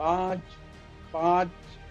5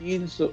300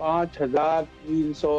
5,300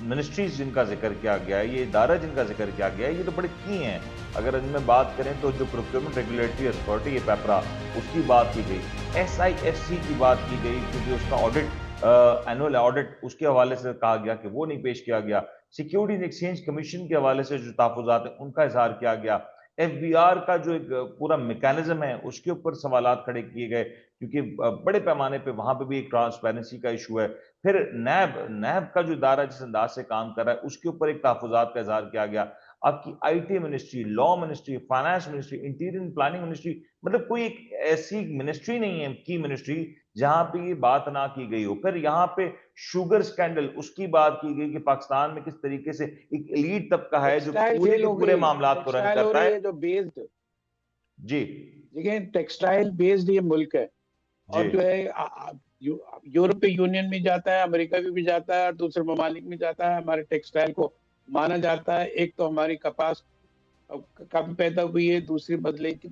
ministries جن کا ذکر کیا گیا ہے، یہ ادارہ جن کا ذکر کیا گیا ہے، یہ تو بڑے کی ہیں. اگر ان میں بات کریں تو جو پروکیورمنٹ ریگولیٹری اتھارٹی ہے پیپرا، اس کی بات کی گئی، ایس آئی ایف سی کی بات کی گئی کیونکہ اس کا آڈٹ، اینول آڈٹ اس کے حوالے سے کہا گیا کہ وہ نہیں پیش کیا گیا. سیکیورٹی اینڈ ایکسچینج کمیشن کے حوالے سے جو تحفظات ہیں ان کا اظہار کیا گیا. ایف بی آر کا جو ایک پورا میکانزم ہے اس کے اوپر سوالات کھڑے کیے گئے کیونکہ بڑے پیمانے پہ وہاں پہ بھی ایک ٹرانسپیرنسی کا ایشو ہے. پھر نیب کا جو ادارہ جس انداز سے کام کر رہا ہے اس کے اوپر ایک تحفظات کا اظہار کیا گیا. آپ کی I T ministry, law ministry, finance ministry, interior planning ministry, مطلب کوئی ایک ایسی منسٹری نہیں ہے کی منسٹری جہاں پہ یہ بات نہ کی گئی ہو. پھر یہاں پہ شوگر سکینڈل اس کی بات کی گئی کہ پاکستان میں کس طریقے سے ایک ایلیٹ طبقہ ہے جو ٹیکسٹائل پورے فیل کے ہو پورے گئی، معاملات کو رن ٹیکسٹائل ہو کرتا رہی ہے. ہے جو بیسڈ، جی دیکھیں ٹیکسٹائل بیسڈ یہ ملک ہے، اور جی جو ہے یورپی یونین میں جاتا ہے، امریکہ میں بھی جاتا ہے، اور دوسرے ممالک میں جاتا ہے. ہمارے ٹیکسٹائل کو مانا جاتا ہے. ایک تو ہماری کپاس کم پیدا ہوئی ہے، دوسری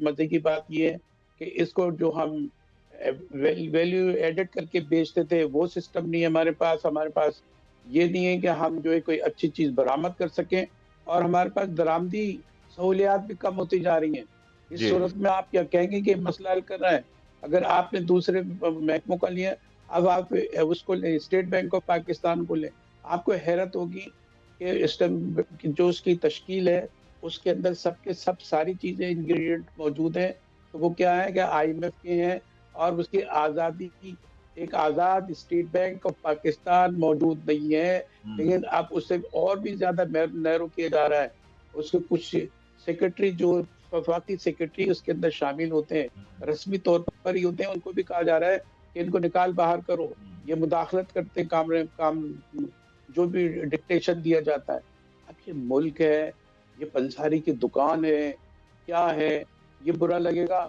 مزے کی بات یہ ہے کہ اس کو جو ہم ویلیو ایڈٹ کر کے بیچتے تھے وہ سسٹم نہیں ہے ہمارے پاس. ہمارے پاس یہ نہیں ہے کہ ہم جو ہے کوئی اچھی چیز برآمد کر سکیں، اور ہمارے پاس درآمدی سہولیات بھی کم ہوتی جا رہی ہیں. اس جی صورت میں آپ کیا کہیں گے کہ مسئلہ حل کر رہا ہے؟ اگر آپ نے دوسرے محکموں کا لیا، اب آپ اس کو لیں، اسٹیٹ بینک آف پاکستان کو لیں، آپ کو حیرت ہوگی کہ جو اس کی تشکیل ہے اس کے اندر سب کے سب ساری چیزیں انگریڈینٹ موجود ہیں. تو وہ کیا ہے کہ آئی ایم ایف کے ہیں، اور اس کی آزادی کی ایک آزاد اسٹیٹ بینک آف پاکستان موجود نہیں ہے. لیکن اب اسے اور بھی زیادہ نیرو کیا جا رہا ہے. اس کے کچھ سیکرٹری جو وفاقی سیکرٹری اس کے اندر شامل ہوتے ہیں، رسمی طور پر ہی ہوتے ہیں، ان کو بھی کہا جا رہا ہے کہ ان کو نکال باہر کرو. یہ مداخلت کرتے ہیں کام جو بھی ڈکٹیشن دیا جاتا ہے. اب یہ ملک ہے، یہ پنساری کی دکان ہے، کیا ہے؟ یہ برا لگے گا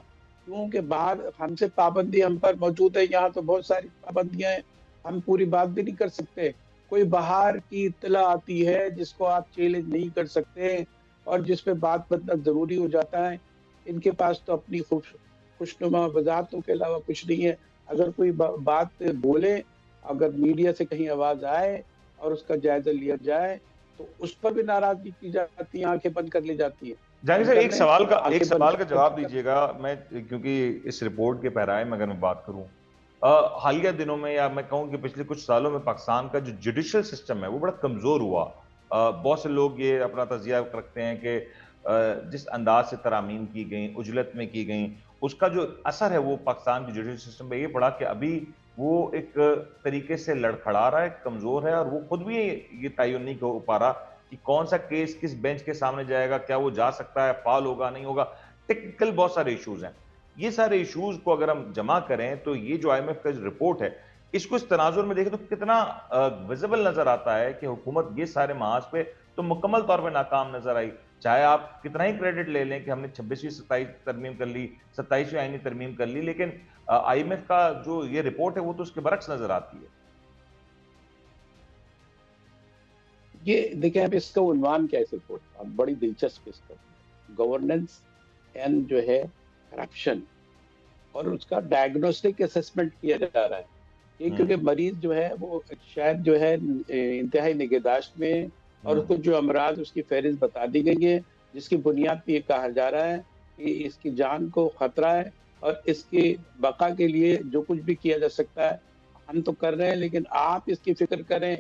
کیونکہ باہر ہم سے پابندی ہم پر موجود ہے. یہاں تو بہت ساری پابندیاں ہیں، ہم پوری بات بھی نہیں کر سکتے. کوئی باہر کی اطلاع آتی ہے جس کو آپ چیلنج نہیں کر سکتے، اور جس پہ بات بدلنا ضروری ہو جاتا ہے. ان کے پاس تو اپنی خوشنما وضاحتوں کے علاوہ کچھ نہیں ہے. اگر کوئی بات بولے، اگر میڈیا سے کہیں آواز آئے اور اس کا جائزہ لیا جائے تو اس پر بھی ناراضگی کی جاتی ہے، آنکھیں بند کر لی جاتی ہیں. جہانگیر بند صاحب کر ایک لیں سوال کا آنکھیں بند جواب کر. دیجیے گا. میں کیونکہ اس رپورٹ کے پیرائے میں اگر میں بات کروں، حالیہ دنوں میں یا میں کہوں کہ پچھلے کچھ سالوں میں پاکستان کا جو جوڈیشل سسٹم ہے وہ بڑا کمزور ہوا. بہت سے لوگ یہ اپنا تجزیہ رکھتے ہیں کہ جس انداز سے ترامیم کی گئیں، عجلت میں کی گئیں، اس کا جو اثر ہے وہ پاکستان کے جوڈیشل سسٹم پہ یہ پڑا کہ ابھی وہ ایک طریقے سے لڑکھڑا رہا ہے، کمزور ہے، اور وہ خود بھی یہ تعین نہیں ہو پا رہا کہ کون سا کیس کس بینچ کے سامنے جائے گا، کیا وہ جا سکتا ہے، فعال ہوگا نہیں ہوگا. ٹیکنیکل بہت سارے ایشوز ہیں. یہ سارے ایشوز کو اگر ہم جمع کریں تو یہ جو آئی ایم ایف کا جو رپورٹ ہے اس کو اس تناظر میں دیکھیں تو کتنا ویزیبل نظر آتا ہے کہ حکومت یہ سارے محاذ پہ تو مکمل طور پہ ناکام نظر آئی. چاہے آپ کتنا ہی کریڈٹ لے لیں کہ ہم نے 26ویں 27 ترمیم کر لی، 27ویں آئینی ترمیم کر لی، لیکن آئی ایم ایف کا جو یہ رپورٹ ہے وہ تو اس کے برعکس نظر آتی ہے. یہ دیکھیں اب اس کا عنوان کیا ہے رپورٹ کا، بڑی دلچسپ اس کا گورننس اینڈ جو ہے کرپشن، اور اس کا ڈائگنوسٹک اسسمنٹ کیا جا رہا ہے. یہ کیونکہ مریض جو ہے وہ شاید جو ہے انتہائی نگہداشت میں، اور اس کو جو امراض اس کی فہرست بتا دی گئی ہے جس کی بنیاد پہ یہ کہا جا رہا ہے کہ اس کی جان کو خطرہ ہے، اور اس کی بقا کے لیے جو کچھ بھی کیا جا سکتا ہے ہم تو کر رہے ہیں. لیکن آپ اس کی فکر کریں،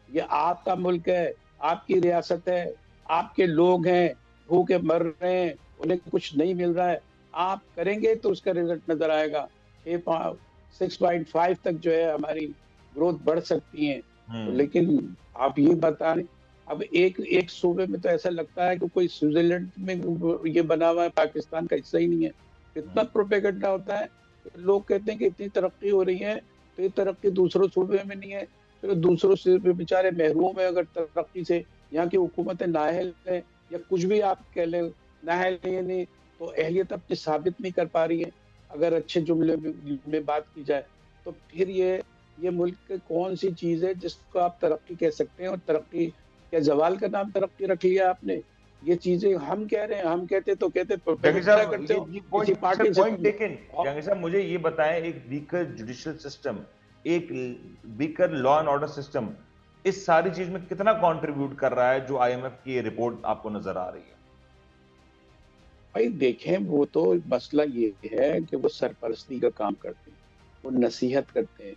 یہ آپ کا ملک ہے، آپ کی ریاست ہے، آپ کے لوگ ہیں، بھوکے مر رہے ہیں، انہیں کچھ نہیں مل رہا ہے. آپ کریں گے تو اس کا رزلٹ نظر آئے گا. 6.5 تک جو ہے ہماری گروتھ بڑھ سکتی ہیں. لیکن آپ یہ بتائیں، اب ایک صوبے میں تو ایسا لگتا ہے کہ کوئی سوئٹزرلینڈ میں یہ بنا ہوا ہے، پاکستان کا حصہ ہی نہیں ہے. اتنا پروپیگنڈا ہوتا ہے کہ لوگ کہتے ہیں کہ اتنی ترقی ہو رہی ہے تو یہ ترقی دوسروں صوبے میں نہیں ہے. تو دوسروں صوبے بیچارے محروم ہیں اگر ترقی سے. یہاں کی حکومتیں نااہل ہیں، یا کچھ بھی آپ کہہ لیں، نااہل نہیں تو اہلیت اپنی ثابت نہیں کر پا رہی ہے. اگر اچھے جملے میں بات کی جائے تو پھر یہ ملک کی کون سی چیز ہے جس کو آپ ترقی کہہ سکتے ہیں؟ اور ترقی کیا زوال کا نام ترقی رکھ لیا آپ نے؟ یہ چیزیں ہم کہہ رہے ہیں، ہم کہتے تو کہتے جہانگیر پروپیگنڈا صاحب کرتے ہو یہ کسی پارٹی سے پوائنٹ ٹیکن. جہانگیر صاحب مجھے یہ بتائیں، ایک ویکر جوڈیشل سسٹم، ایک weaker law and order system, اس ساری چیز میں کتنا کنٹریبیوٹ کر رہا ہے جو آئی ایم ایف کی یہ رپورٹ آپ کو نظر آ رہی ہے؟ بھائی دیکھیں، وہ تو مسئلہ یہ ہے کہ وہ سرپرستی کا کام کرتے ہیں، وہ نصیحت کرتے ہیں.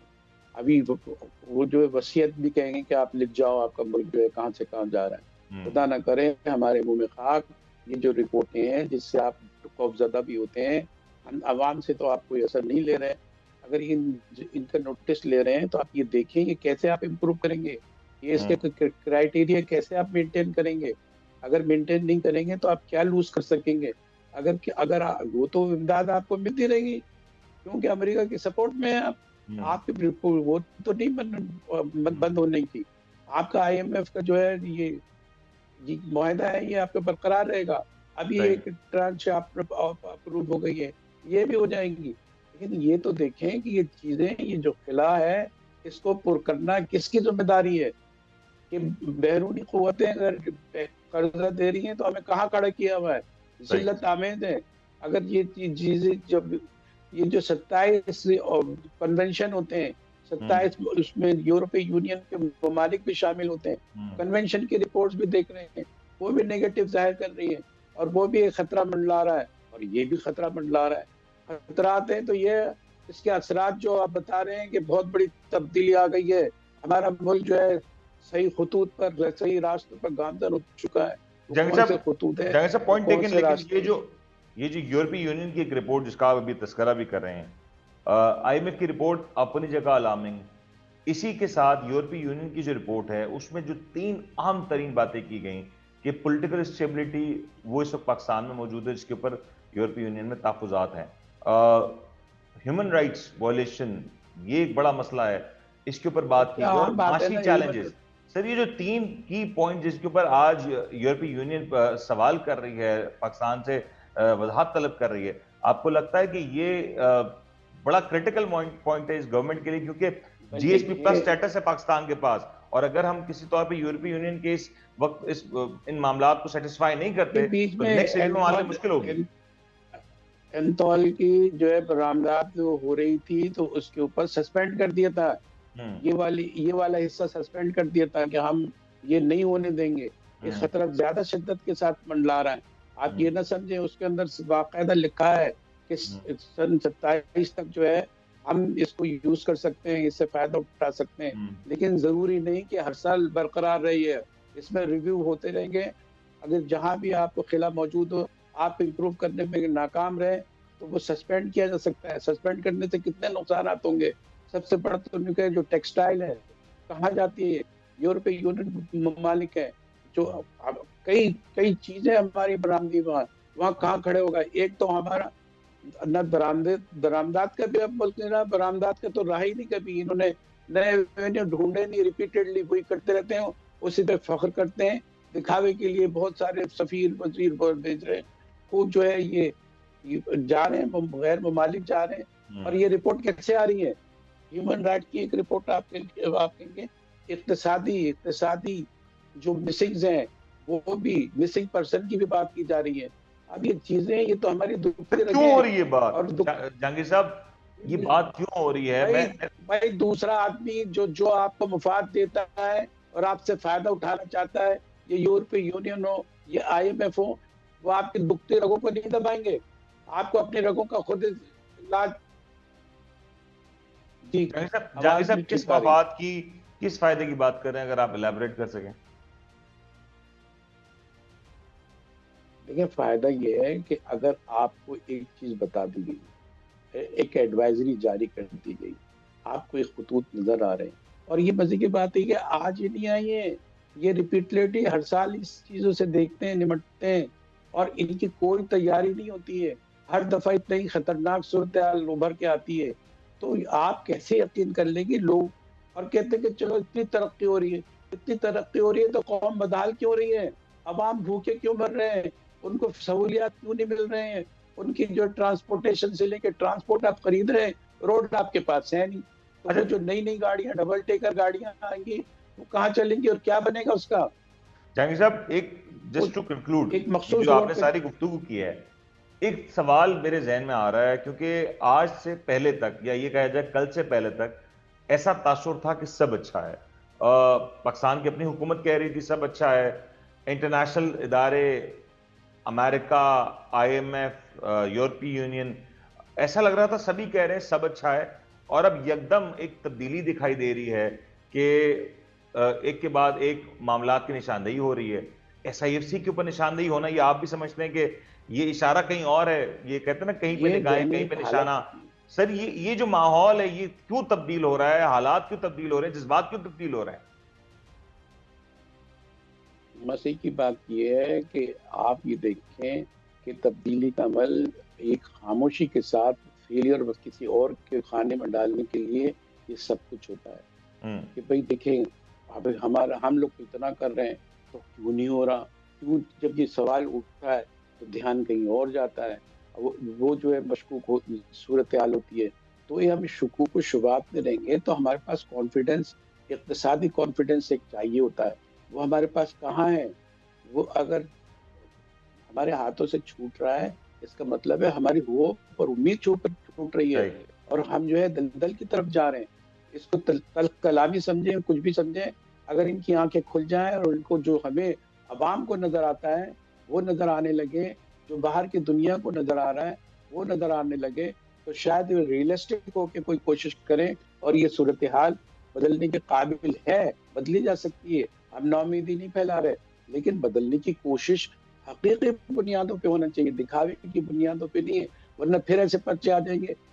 ابھی وہ جو ہے وصیت بھی کہیں گے کہ آپ لکھ جاؤ آپ کا ملک جو ہے کہاں سے کہاں جا رہا ہے. خدا نہ کرے ہمارے منہ میں خاک یہ جو رپورٹیں ہیں جس سے آپ خوف زدہ بھی ہوتے ہیں. ہم عوام سے تو آپ کوئی اثر نہیں لے رہے. اگر ان کا نوٹس لے رہے ہیں تو آپ یہ دیکھیں کہ کیسے آپ امپروو کریں گے، یہ اس کے کرائٹیریا کیسے آپ مینٹین کریں گے. اگر مینٹین نہیں کریں گے تو آپ کیا لوز کر سکیں گے. اگر وہ تو امداد آپ کو ملتی رہے گی کیونکہ امریکہ کی سپورٹ میں آپ کی وہ تو نہیں بند ہونے کی. آپ کا آئی ایم ایف کا جو ہے یہ معاہدہ ہے یہ آپ کا برقرار رہے گا. ابھی ایک ٹرانچ اپروو ہو گئی ہے، یہ بھی ہو جائیں گی. لیکن یہ تو دیکھیں کہ یہ چیزیں، یہ جو خلا ہے اس کو پر کرنا کس کی ذمہ داری ہے. کہ بیرونی قوتیں اگر قرضہ دے رہی ہیں تو ہمیں کہاں کھڑا کیا ہوا ہے. ذلت آمیز ہے. اگر یہ چیزیں جب یہ جو 27 کنونشن ہوتے ہیں، 27 اس میں یورپی یونین کے ممالک بھی شامل ہوتے ہیں، کنونشن کی رپورٹس بھی دیکھ رہے ہیں، وہ بھی نیگیٹو ظاہر کر رہی ہیں اور وہ بھی ایک خطرہ منڈلا رہا ہے اور یہ بھی خطرہ منڈلا رہا ہے. خطرات ہیں تو یہ اس کے اثرات جو آپ بتا رہے ہیں کہ بہت بڑی تبدیلی آ گئی ہے. ہمارا ملک جو ہے صحیح خطوط پر، صحیح راستوں پر گامزن ہو چکا ہے. جنگ کون سے خطوط ہے، صاحب پوائنٹ کون ٹیکن. سے لیکن راستے. یہ جو یورپی یونین کی ایک رپورٹ جس کا آپ ابھی تذکرہ بھی کر رہے ہیں، آئی ایم ایف کی رپورٹ اپنی جگہ الارمنگ، اسی کے ساتھ یورپی یونین کی جو رپورٹ ہے اس میں جو 3 اہم ترین باتیں کی گئیں کہ پولیٹیکل اسٹیبلٹی وہ اس وقت پاکستان میں موجود ہے جس کے اوپر یورپی یونین میں تحفظات ہیں. ہیومن رائٹس وائلیشن یہ ایک بڑا مسئلہ ہے، اس کے اوپر بات کی گئی. اور عام بات ہے معاشی نا. چیلنجز. سر یہ جو 3 کی پوائنٹ جس کے اوپر آج یورپی یونین سوال کر رہی ہے، پاکستان سے وضاحت طلب کر رہی ہے، آپ کو لگتا ہے کہ یہ بڑا کریٹیکل پوائنٹ ہے اس گورنمنٹ کے لیے؟ کیونکہ جی ایس پی پلس سٹیٹس ہے پاکستان کے پاس، اور اگر ہم کسی طور پہ یورپی یونین کے اس وقت ان معاملات کو سیٹسفائی نہیں کرتے بیچ تو میں نیکسٹ ریویو میں آنے مشکل ہوگی. انتول کی جو ہے برآمدات ہو رہی تھی تو اس کے اوپر سسپینڈ کر دیا تھا. یہ والا حصہ سسپینڈ کر دیا تھا کہ ہم یہ نہیں ہونے دیں گے. یہ خطرہ زیادہ شدت کے ساتھ منڈلا رہا ہے. آپ یہ نہ سمجھیں، اس کے اندر باقاعدہ لکھا ہے کہ سن 27 تک جو ہے ہم اس کو یوز کر سکتے ہیں، اس سے فائدہ اٹھا سکتے ہیں. لیکن ضروری نہیں کہ ہر سال برقرار رہی ہے. اس میں ریویو ہوتے رہیں گے. اگر جہاں بھی آپ کو خلا موجود ہو، آپ امپروو کرنے میں ناکام رہے تو وہ سسپینڈ کیا جا سکتا ہے. سسپینڈ کرنے سے کتنے نقصانات ہوں گے. سب سے بڑا تو ان کا جو ٹیکسٹائل ہے کہاں جاتی ہے، یورپی یونین ممالک ہے جو کئی چیزیں ہماری برآمدی وہاں کہاں کھڑے ہوگا. ایک تو ہمارا نہ درآمدات کا بھی اب ملک نہیں رہا. برآمدات کا تو رہا ہی نہیں. کبھی انہوں نے نئے ایونیو ڈھونڈے نہیں، ریپیٹڈلی وہی کرتے رہتے ہیں، اسی پہ فخر کرتے ہیں. دکھاوے کے لیے بہت سارے سفیر وزیر بھیج رہے ہیں، خوب جو ہے یہ جا رہے ہیں، غیر ممالک جا رہے ہیں. اور یہ رپورٹ کیسے آ رہی ہے؟ ہیومن رائٹ کی ایک رپورٹ آپ کہیں گے. اقتصادی جو مسنگز ہیں وہ بھی، مسنگ پرسن کی بھی بات کی جا رہی ہے. اب یہ چیزیں یہ تو ہماری کیوں ہو رہی ہے بات جہانگیر صاحب؟ یہ بات کیوں ہو رہی ہے؟ بھائی دوسرا آدمی جو آپ کو مفاد دیتا ہے اور آپ سے فائدہ اٹھانا چاہتا ہے، یہ یورپی یونین ہو، یہ آئی ایم ایف ہو، وہ آپ کی دکھتی رگوں کو نہیں دبائیں گے. آپ کو اپنی رگوں کا خود علاج. جہانگیر صاحب کس مفاد کی، کس فائدے کی بات کر رہے ہیں؟ اگر آپ الیبوریٹ کر سکیں. دیکھیں فائدہ یہ ہے کہ اگر آپ کو ایک چیز بتا دی گئی، ایک ایڈوائزری جاری کر دی گئی، آپ کو ایک خطوط نظر آ رہے ہیں، اور یہ مزے کی بات ہے کہ آج ہی نہیں آئی ہے، یہ ریپیٹڈلی ہر سال اس چیزوں سے دیکھتے ہیں، نمٹتے ہیں، اور ان کی کوئی تیاری نہیں ہوتی ہے. ہر دفعہ اتنی خطرناک صورتحال ابھر کے آتی ہے. تو آپ کیسے یقین کر لیں گے لوگ؟ اور کہتے ہیں کہ چلو اتنی ترقی ہو رہی ہے، اتنی ترقی ہو رہی ہے تو قوم بدحال کیوں رہی ہے؟ عوام بھوکے کیوں مر رہے ہیں؟ ان کو سہولیات کیوں نہیں مل رہے ہیں؟ ان کی جو ٹرانسپورٹیشن سے لے کے ٹرانسپورٹ آپ خرید رہے ہیں، روڈ آپ کے پاس ہے نہیں. تو وہ جو نئی گاڑیاں، ڈبل ٹیکر گاڑیاں آئیں گی، وہ کہاں چلیں گی اور کیا بنے گا اس کا؟ جہانگیر صاحب ایک جسٹ ٹو کنکلوڈ ایک مخصوص جو آپ روڈ نے پہ ساری گفتگو کی ہے، ایک سوال میرے ذہن میں آ رہا ہے، کیونکہ آج سے پہلے تک، یا یہ کہا جائے کل سے پہلے تک، ایسا تاثر تھا کہ سب اچھا ہے. پاکستان کی اپنی حکومت کہہ رہی تھی سب اچھا ہے، انٹرنیشنل ادارے، امریکہ، آئی ایم ایف، یورپی یونین، ایسا لگ رہا تھا سبھی کہہ رہے ہیں سب اچھا ہے، اور اب یکدم ایک تبدیلی دکھائی دے رہی ہے کہ ایک کے بعد ایک معاملات کی نشاندہی ہو رہی ہے۔ ایس آئی ایف سی کے اوپر نشاندہی ہونا، یہ آپ بھی سمجھتے ہیں کہ یہ اشارہ کہیں اور ہے، یہ کہتے ہیں نا کہیں پہ یہ نگاہیں ذہنی کہیں پہ نشانہ۔ حالت، سر یہ جو ماحول ہے یہ کیوں تبدیل ہو رہا ہے؟ حالات کیوں تبدیل ہو رہے ہیں؟ جذبات کیوں تبدیل ہو رہے ہیں؟ مسئلے کی بات یہ ہے کہ آپ یہ دیکھیں کہ تبدیلی کا عمل ایک خاموشی کے ساتھ فیلئر و کسی اور کے کھانے میں ڈالنے کے لیے یہ سب کچھ ہوتا ہے ہوں کہ بھئی دیکھیں اب ہم لوگ تو اتنا کر رہے ہیں تو کیوں نہیں ہو رہا، کیوں جب یہ سوال اٹھتا ہے تو دھیان کہیں اور جاتا ہے، وہ جو ہے مشکوک صورتحال ہوتی ہے، تو یہ ہم شکوک و شبہات میں رہیں گے تو ہمارے پاس کانفیڈنس، اقتصادی کانفیڈنس ایک چاہیے ہوتا ہے، وہ ہمارے پاس کہاں ہے؟ وہ اگر ہمارے ہاتھوں سے چھوٹ رہا ہے اس کا مطلب ہے ہماری ہوپ اور امید چھوٹ رہی ہے، صحیح۔ اور ہم جو ہے دلدل کی طرف جا رہے ہیں۔ اس کو تلخ کلامی سمجھیں، کچھ بھی سمجھیں، اگر ان کی آنکھیں کھل جائیں اور ان کو جو ہمیں عوام کو نظر آتا ہے وہ نظر آنے لگے، جو باہر کی دنیا کو نظر آ رہا ہے وہ نظر آنے لگے، تو شاید ریئلسٹک ہو کے کوئی کوشش کریں اور یہ صورتحال بدلنے کے قابل ہے، بدلی جا سکتی ہے۔ ہم ناامیدی نہیں پھیلا رہے، لیکن بدلنے کی کوشش حقیقی بنیادوں پہ ہونا چاہیے، دکھاوے کی بنیادوں پہ نہیں ہے، ورنہ پھر ایسے پرچے آ جائیں گے